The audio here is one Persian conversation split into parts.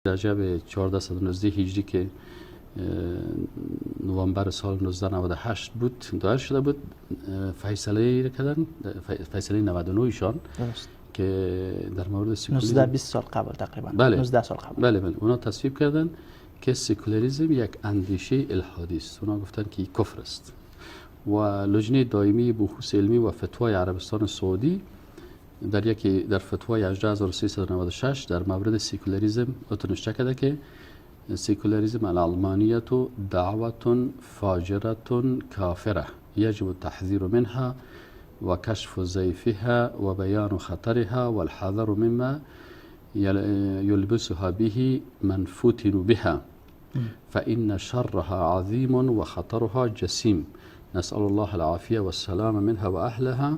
رجب 1419 هجری که نوامبر سال 1998 بود دایر شده بود، فیصله را کردن، فیصله 99 ایشان که در مورد سکولاریسم 20 سال قبل تقریبا، بله 19 سال قبل، بله اونا تصویب کردن که سکولاریسم یک اندیشه الحادی است. اونا گفتن که کفر است و لجنه دائمی بحوث علمی و فتوای عربستان سعودی در فتوای 18396 در مورد سکولاریسم اتنشته کرده که سکولاریسم العلمانیت دعوة فاجرة کافره یجب التحذير منها و کشف ضیفها و بیان خطرها و الحذر مما يلبسها به من فتن بها فإن شرها عظيم و خطرها جسيم نسأل الله العافية والسلام منها و اهلها.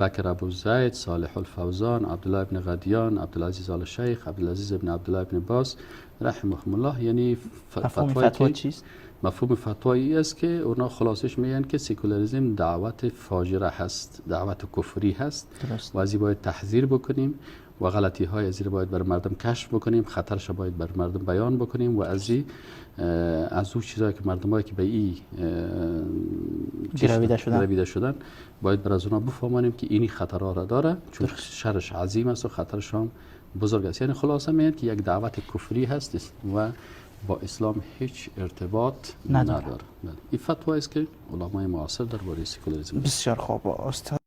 بکر ابو زید، صالح الفوزان، عبدالله ابن غدیان، عبدالعزیز آل شیخ، عبدالعزیز ابن عبدالله ابن باز رحمهم الله. یعنی فتوا چیست؟ مفهوم فتوایی است که اونا خلاصش میگن که سکولاریسم دعوت فاجره هست، دعوت کفری هست و از این باید تحذیر بکنیم و غلطی های از این باید بر مردم کشف بکنیم، خطرش باید بر مردم بیان بکنیم و از اون چیزایی که مردمایی که به این گرویده شدن باید بر از اونا بفهمانیم که اینی خطرها را داره، چون شرش عظیم است و خطرش هم بزرگ است. یعنی خلاصه میگن که یک دعوت کفری هست و با اسلام هیچ ارتباط نداره. این فتوا است که علمای معاصر درباره سکولاریسم. بسیار خوب استاد.